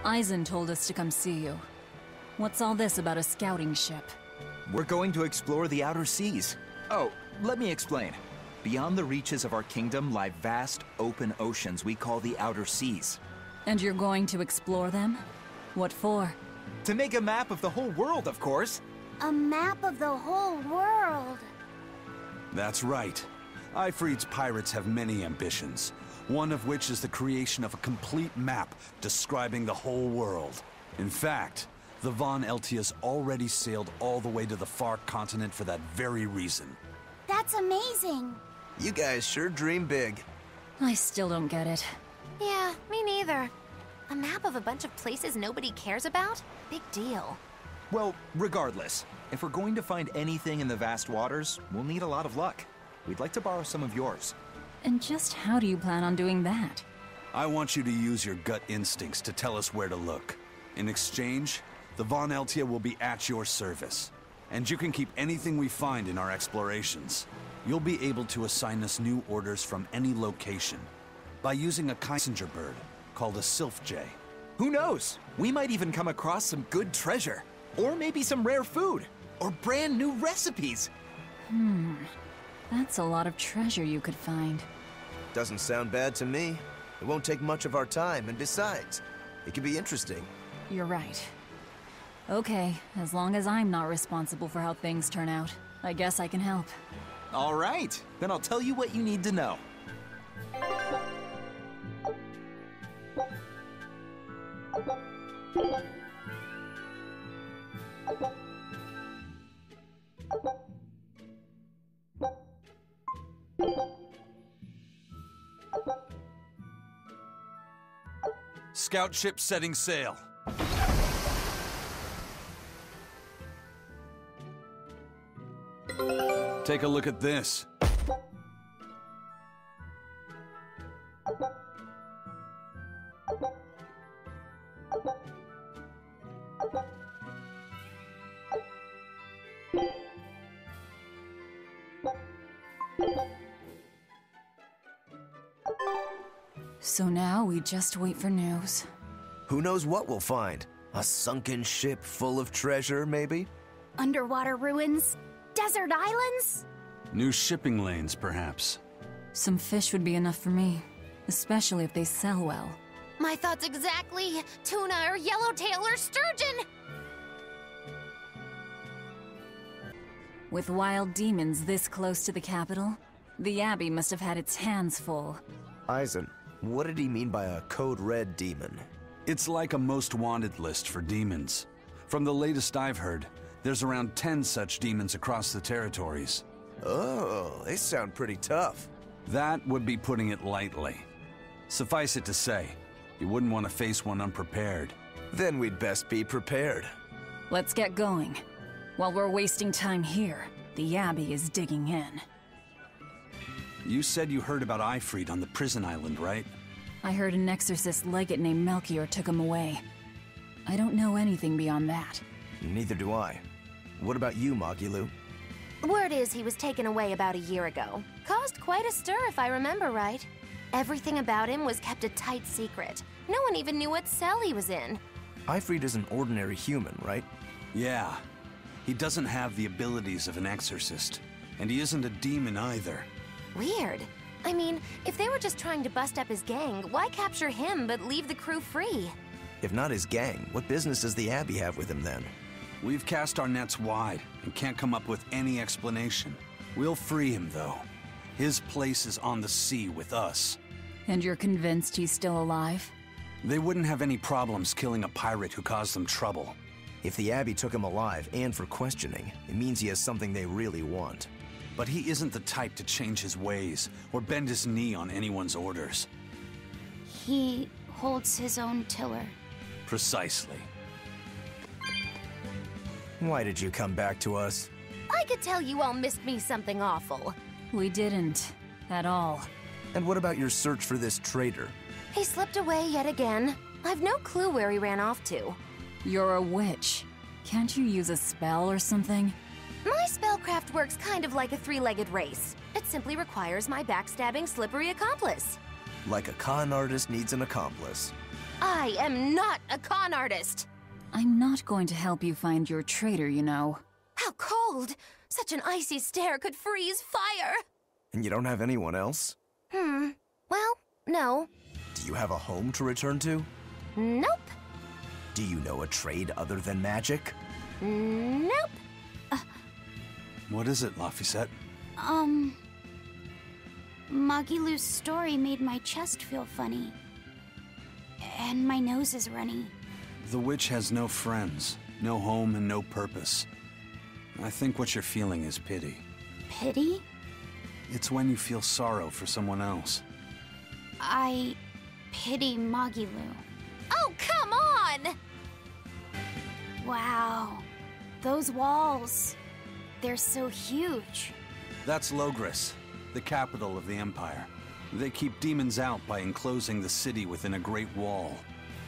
Eisen told us to come see you. What's all this about a scouting ship? We're going to explore the outer seas. Oh, let me explain. Beyond the reaches of our kingdom lie vast, open oceans we call the outer seas. And you're going to explore them? What for? To make a map of the whole world, of course. A map of the whole world. That's right. Ifrit's pirates have many ambitions, one of which is the creation of a complete map describing the whole world. In fact, the Von Eltia's already sailed all the way to the far continent for that very reason. That's amazing. You guys sure dream big. I still don't get it. Yeah, me neither. A map of a bunch of places nobody cares about? Big deal. Well, regardless, if we're going to find anything in the vast waters, we'll need a lot of luck. We'd like to borrow some of yours. And just how do you plan on doing that? I want you to use your gut instincts to tell us where to look. In exchange, the Von Eltia will be at your service. And you can keep anything we find in our explorations. You'll be able to assign us new orders from any location by using a messenger bird called a sylph jay. Who knows? We might even come across some good treasure. Or maybe some rare food. Or brand new recipes. That's a lot of treasure you could find. Doesn't sound bad to me. It won't take much of our time, and besides, it could be interesting. You're right. Okay, as long as I'm not responsible for how things turn out, I guess I can help. All right, then I'll tell you what you need to know. Scout ship setting sail. Take a look at this. So now we just wait for news. Who knows what we'll find? A sunken ship full of treasure, maybe? Underwater ruins? Desert islands? New shipping lanes, perhaps. Some fish would be enough for me, especially if they sell well. My thoughts exactly. Tuna or yellowtail or sturgeon. With wild demons this close to the capital, the Abbey must have had its hands full. Eisen, what did he mean by a code red demon? It's like a most wanted list for demons. From the latest I've heard, there's around 10 such demons across the territories. Oh, they sound pretty tough. That would be putting it lightly. Suffice it to say, you wouldn't want to face one unprepared. Then we'd best be prepared. Let's get going. While we're wasting time here, the Abbey is digging in. You said you heard about Ifrit on the prison island, right? I heard an exorcist legate named Melchior took him away. I don't know anything beyond that. Neither do I. What about you, Magilou? Word is he was taken away about a year ago. Caused quite a stir, if I remember right. Everything about him was kept a tight secret. No one even knew what cell he was in. Ifrit is an ordinary human, right? Yeah. He doesn't have the abilities of an exorcist. And he isn't a demon either. Weird. I mean, if they were just trying to bust up his gang, why capture him but leave the crew free? If not his gang, what business does the Abbey have with him then? We've cast our nets wide and can't come up with any explanation. We'll free him, though. His place is on the sea with us. And you're convinced he's still alive? They wouldn't have any problems killing a pirate who caused them trouble. If the Abbey took him alive and for questioning, it means he has something they really want. But he isn't the type to change his ways or bend his knee on anyone's orders. He holds his own tiller. Precisely. Why did you come back to us? I could tell you all missed me something awful. We didn't. At all. And what about your search for this traitor? He slipped away yet again. I've no clue where he ran off to. You're a witch. Can't you use a spell or something? My spellcraft works kind of like a three-legged race. It simply requires my backstabbing, slippery accomplice. Like a con artist needs an accomplice. I am not a con artist! I'm not going to help you find your traitor, you know. How cold! Such an icy stare could freeze fire! And you don't have anyone else? Well, no. Do you have a home to return to? Nope. Do you know a trade other than magic? Nope. What is it, Laphicet? Magilou's story made my chest feel funny. And my nose is runny. The witch has no friends, no home, and no purpose. I think what you're feeling is pity. Pity? It's when you feel sorrow for someone else. I pity Magilou. Oh, come on! Wow. Those walls. They're so huge. That's Logris, the capital of the Empire. They keep demons out by enclosing the city within a great wall.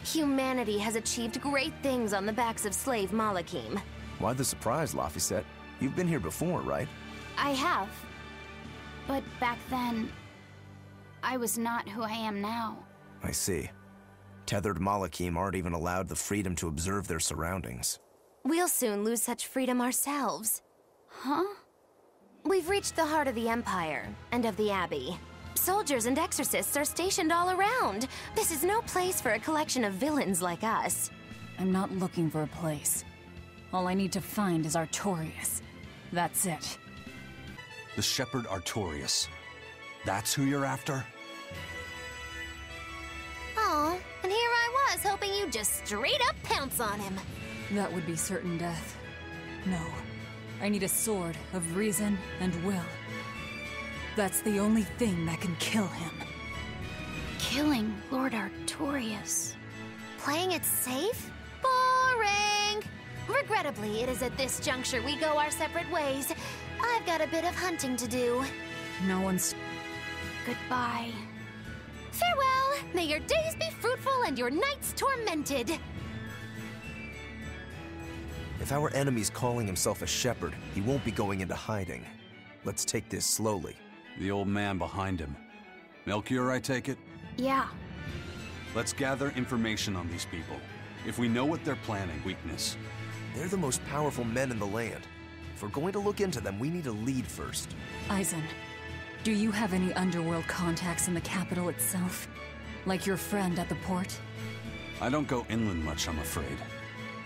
Humanity has achieved great things on the backs of slave Malakim. Why the surprise, Laphicet? You've been here before, right? I have. But back then, I was not who I am now. I see. Tethered Malakim aren't even allowed the freedom to observe their surroundings. We'll soon lose such freedom ourselves. Huh? We've reached the heart of the Empire, and of the Abbey. Soldiers and exorcists are stationed all around. This is no place for a collection of villains like us. I'm not looking for a place. All I need to find is Artorias. That's it. The Shepherd Artorias. That's who you're after? Oh, and here I was hoping you'd just straight up pounce on him. That would be certain death. No. I need a sword of reason and will. That's the only thing that can kill him. Killing Lord Artorias. Playing it safe? Boring! Regrettably, it is at this juncture we go our separate ways. I've got a bit of hunting to do. No one's... Goodbye. Farewell! May your days be fruitful and your nights tormented! If our enemy's calling himself a shepherd, he won't be going into hiding. Let's take this slowly. The old man behind him. Melchior, I take it? Yeah. Let's gather information on these people. If we know what they're planning, weakness. They're the most powerful men in the land. If we're going to look into them, we need a lead first. Eisen, do you have any underworld contacts in the capital itself? Like your friend at the port? I don't go inland much, I'm afraid.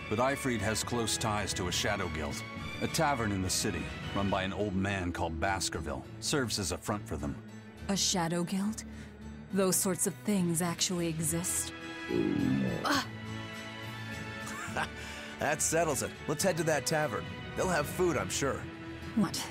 But Eifried has close ties to a shadow guild. A tavern in the city, run by an old man called Baskerville, serves as a front for them. A shadow guild? Those sorts of things actually exist? That settles it. Let's head to that tavern. They'll have food, I'm sure. What?